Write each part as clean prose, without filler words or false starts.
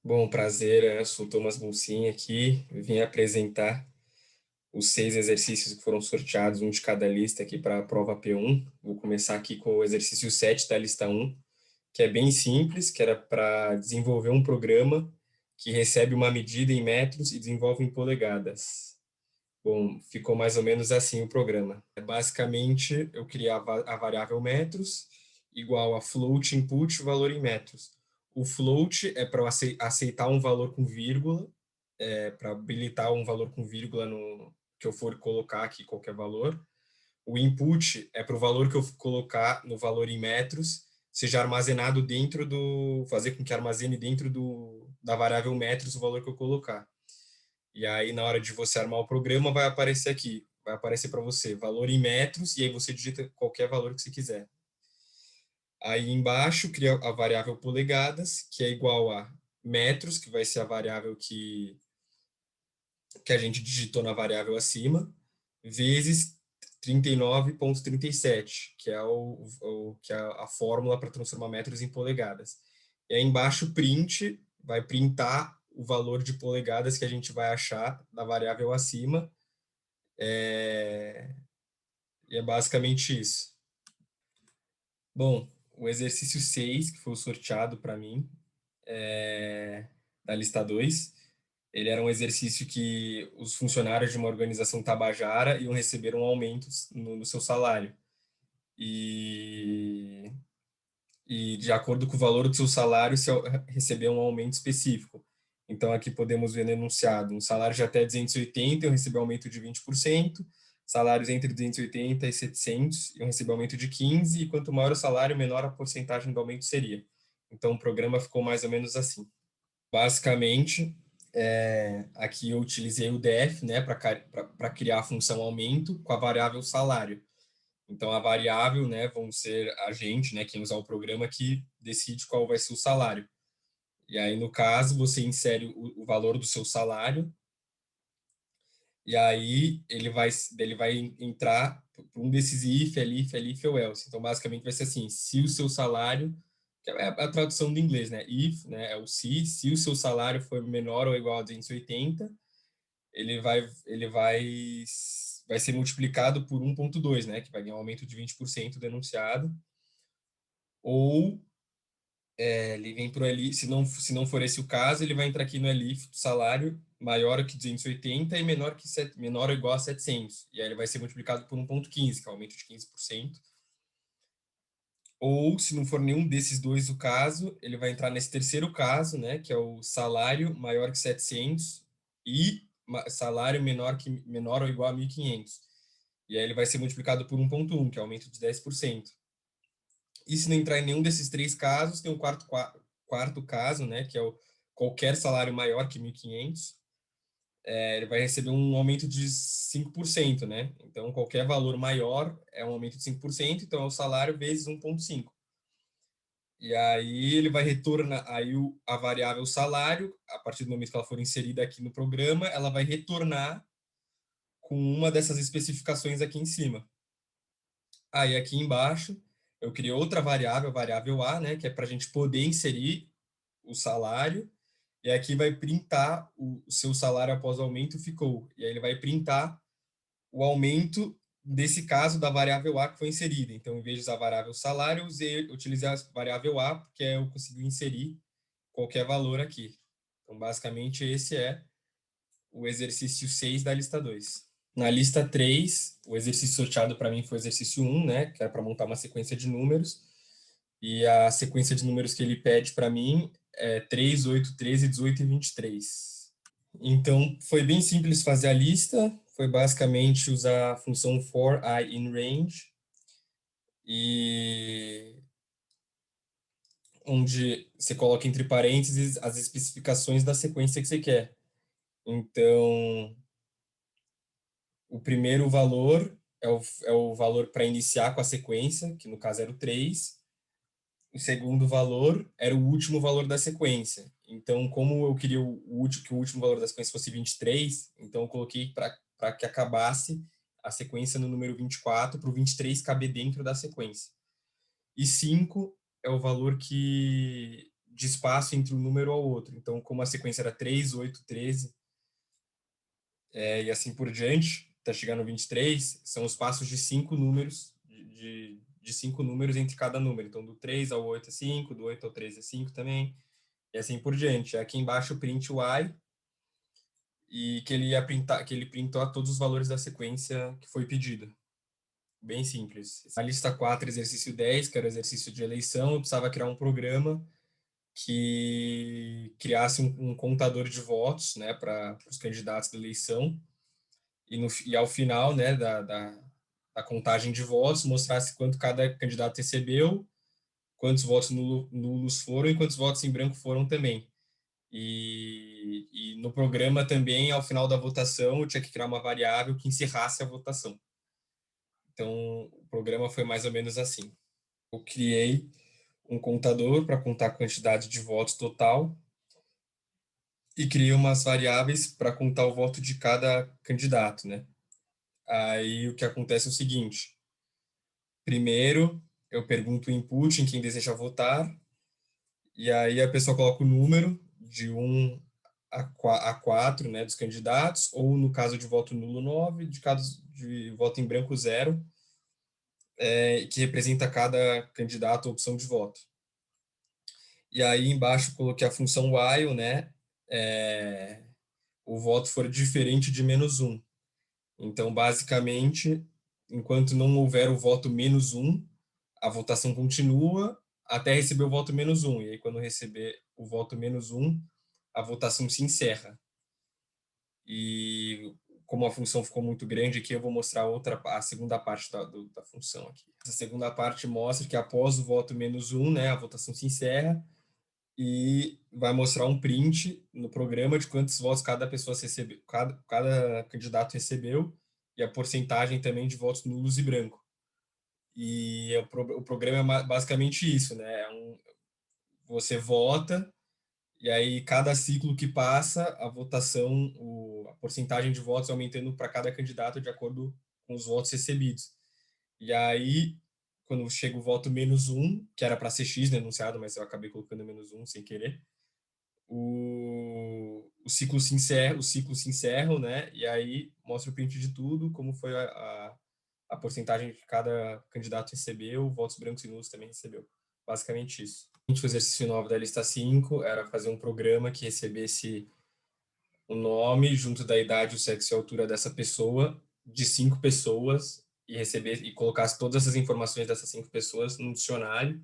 Bom, prazer, eu sou o Thomas Bolsin aqui. Eu vim apresentar os 6 exercícios que foram sorteados, um de cada lista aqui para a prova P1. Vou começar aqui com o exercício 7 da lista 1, que é bem simples, que era para desenvolver um programa que recebe uma medida em metros e desenvolve em polegadas. Bom, ficou mais ou menos assim o programa. Basicamente, eu criava a variável metros igual a float input valor em metros. O float é para aceitar um valor com vírgula, para habilitar um valor com vírgula no que eu for colocar aqui qualquer valor. O input é para o valor que eu colocar no valor em metros seja armazenado dentro fazer com que armazene dentro da variável metros o valor que eu colocar. E aí, na hora de você armar o programa, vai aparecer aqui. Vai aparecer para você valor em metros, e aí você digita qualquer valor que você quiser. Aí embaixo, cria a variável polegadas, que é igual a metros, que vai ser a variável que a gente digitou na variável acima, vezes 39,37, que é, que é a fórmula para transformar metros em polegadas. E aí embaixo, print, vai printar o valor de polegadas que a gente vai achar da variável acima. E é basicamente isso. Bom, o exercício 6 que foi o sorteado para mim, da lista 2, ele era um exercício que os funcionários de uma organização tabajara iam receber um aumento no seu salário. E, e de acordo com o valor do seu salário, se receber um aumento específico. Então, aqui podemos ver no enunciado, um salário de até 280 eu receber um aumento de 20%, salários entre 280 e 700 eu receber um aumento de 15%, e quanto maior o salário, menor a porcentagem do aumento seria. Então, o programa ficou mais ou menos assim. Basicamente, aqui eu utilizei o def, né, para criar a função aumento com a variável salário. Então, a variável, né, vão ser a gente, né, quem usar o programa, que decide qual vai ser o salário. E aí, no caso, você insere o valor do seu salário, e aí ele vai entrar por um desses if ou else. Então, basicamente, vai ser assim, se o seu salário, que é a tradução do inglês, né, if, né, é o se o seu salário for menor ou igual a 280, ele vai ser multiplicado por 1,2, né, que vai ganhar um aumento de 20% denunciado, ou ele vem para o ELIF, se não for esse o caso, ele vai entrar aqui no ELIF do salário maior que 280 e menor ou igual a 700. E aí ele vai ser multiplicado por 1,15, que é um aumento de 15%. Ou, se não for nenhum desses dois o caso, ele vai entrar nesse terceiro caso, né, que é o salário maior que 700 e salário menor ou igual a 1.500. E aí ele vai ser multiplicado por 1,1, que é um aumento de 10%. E se não entrar em nenhum desses três casos, tem um quarto caso, né, que é o qualquer salário maior que 1.500, ele vai receber um aumento de 5%, né? Então, qualquer valor maior é um aumento de 5%, então é o salário vezes 1,5. E aí ele vai retornar, aí a variável salário, a partir do momento que ela for inserida aqui no programa, ela vai retornar com uma dessas especificações aqui em cima. Aí aqui embaixo eu criei outra variável, a variável A, né, que é para a gente poder inserir o salário, e aqui vai printar o seu salário após o aumento ficou. E aí ele vai printar o aumento desse caso da variável A que foi inserida. Então, em vez de usar a variável salário, utilizei a variável A, porque eu consegui inserir qualquer valor aqui. Então, basicamente, esse é o exercício 6 da lista 2. Na lista 3, o exercício sorteado para mim foi o exercício 1, né, que era para montar uma sequência de números. E a sequência de números que ele pede para mim é 3, 8, 13, 18 e 23. Então, foi bem simples fazer a lista. Foi basicamente usar a função for I in range, e onde você coloca entre parênteses as especificações da sequência que você quer. Então, o primeiro valor é o valor para iniciar com a sequência, que no caso era o 3. O segundo valor era o último valor da sequência. Então, como eu queria que o último valor da sequência fosse 23, então eu coloquei para que acabasse a sequência no número 24, para o 23 caber dentro da sequência. E 5 é o valor de espaço entre um número ao outro. Então, como a sequência era 3, 8, 13, e assim por diante, até chegar no 23, são os passos de 5 números, de 5 números entre cada número. Então, do 3 ao 8 é 5, do 8 ao 13 é 5 também, e assim por diante. Aqui embaixo, print y, e que ele ia printar, que ele printou todos os valores da sequência que foi pedida. Bem simples. A lista 4, exercício 10, que era o exercício de eleição, eu precisava criar um programa que criasse um contador de votos, né, para os candidatos da eleição, e ao final, né, da contagem de votos, mostrasse quanto cada candidato recebeu, quantos votos nulos foram e quantos votos em branco foram também. E no programa também, ao final da votação, eu tinha que criar uma variável que encerrasse a votação. Então, o programa foi mais ou menos assim. Eu criei um contador para contar a quantidade de votos total e criei umas variáveis para contar o voto de cada candidato, né? Aí o que acontece é o seguinte: primeiro, eu pergunto o input em quem deseja votar, e aí a pessoa coloca o número de 1 a 4, né, dos candidatos, ou no caso de voto nulo, 9, de caso de voto em branco, 0, que representa cada candidato a opção de voto. E aí embaixo coloquei a função while, né, o voto for diferente de -1. Então, basicamente, enquanto não houver o voto -1, a votação continua até receber o voto -1. E aí, quando receber o voto -1, a votação se encerra. E como a função ficou muito grande aqui, eu vou mostrar a segunda parte da função aqui. Essa segunda parte mostra que após o voto -1, né, a votação se encerra e vai mostrar um print no programa de quantos votos cada pessoa recebeu, cada candidato recebeu, e a porcentagem também de votos nulos e branco. E o programa é basicamente isso, né? Você vota, e aí cada ciclo que passa, a votação, a porcentagem de votos aumentando para cada candidato de acordo com os votos recebidos. E aí, quando chega o voto -1, que era para ser X no enunciado, mas eu acabei colocando -1 sem querer, os ciclos se encerram, né? E aí mostra o print de tudo, como foi a porcentagem que cada candidato recebeu, votos brancos e nulos também recebeu. Basicamente isso. O exercício 9 da lista 5 era fazer um programa que recebesse o nome junto da idade, o sexo e a altura dessa pessoa, de 5 pessoas, e colocasse todas essas informações dessas 5 pessoas no dicionário.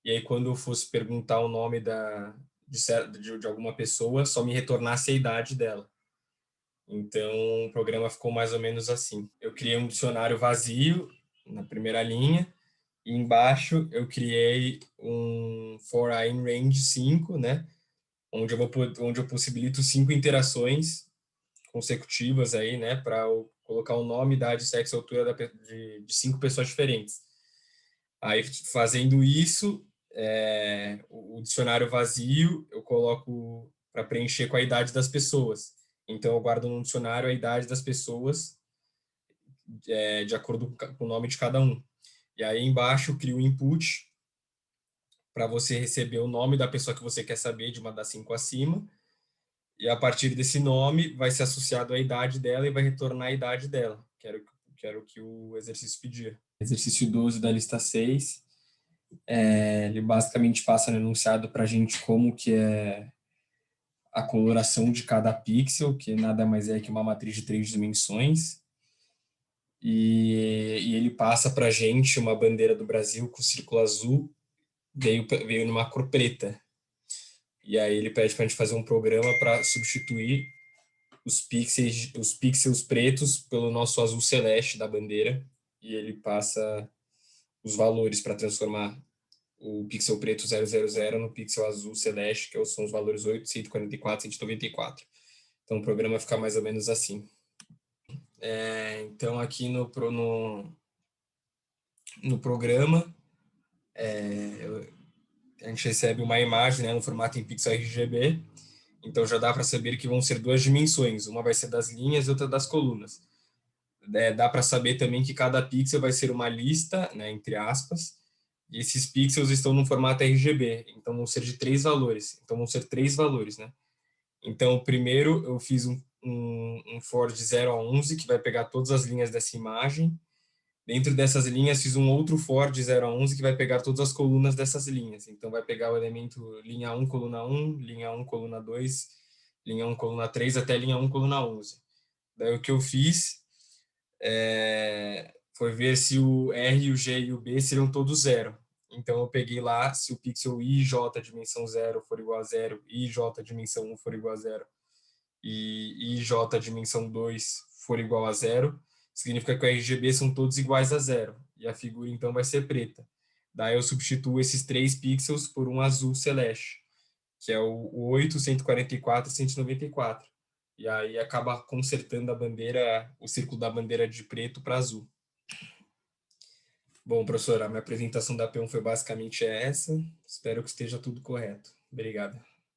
E aí, quando eu fosse perguntar o nome de alguma pessoa, só me retornasse a idade dela. Então, o programa ficou mais ou menos assim. Eu criei um dicionário vazio na primeira linha, e embaixo eu criei um for i in range 5, né? Onde eu possibilito 5 interações consecutivas aí, né? Para colocar o nome, idade, sexo e altura de 5 pessoas diferentes. Aí, fazendo isso, o dicionário vazio eu coloco para preencher com a idade das pessoas. Então, eu guardo no dicionário a idade das pessoas de acordo com o nome de cada um. E aí, embaixo, eu crio o input para você receber o nome da pessoa que você quer saber, de uma das 5 acima. E a partir desse nome, vai ser associado à idade dela e vai retornar a idade dela, que era o que o exercício pedia. Exercício 12 da lista 6. Ele basicamente passa no enunciado para a gente como que é a coloração de cada pixel, que nada mais é que uma matriz de 3 dimensões. E ele passa para a gente uma bandeira do Brasil com o círculo azul, veio numa cor preta. E aí ele pede para a gente fazer um programa para substituir os pixels pretos pelo nosso azul celeste da bandeira, e ele passa os valores para transformar o pixel preto 000 no pixel azul celeste, que são os valores 8, 144, 194. Então o programa fica mais ou menos assim. Então aqui no programa, a gente recebe uma imagem, né, no formato em pixel RGB, então já dá para saber que vão ser 2 dimensões, uma vai ser das linhas e outra das colunas. Dá para saber também que cada pixel vai ser uma lista, né, entre aspas, E esses pixels estão no formato RGB, então vão ser de 3 valores. Então vão ser 3 valores, né? Então, primeiro eu fiz um for de 0 a 11, que vai pegar todas as linhas dessa imagem. Dentro dessas linhas, fiz um outro for de 0 a 11, que vai pegar todas as colunas dessas linhas. Então, vai pegar o elemento linha 1, coluna 1, linha 1, coluna 2, linha 1, coluna 3, até linha 1, coluna 11. Daí, o que eu fiz foi ver se o R, o G e o B seriam todos zero. Então, eu peguei lá, se o pixel i, j, dimensão 0 for igual a 0, i, j, dimensão 1 for igual a 0, e i, j, dimensão 2 for igual a 0, significa que o RGB são todos iguais a 0. E a figura, então, vai ser preta. Daí eu substituo esses 3 pixels por um azul celeste, que é o 8, 144 e 194. E aí acaba consertando a bandeira, o círculo da bandeira de preto para azul. Bom, professor, a minha apresentação da P1 foi basicamente essa. Espero que esteja tudo correto. Obrigado.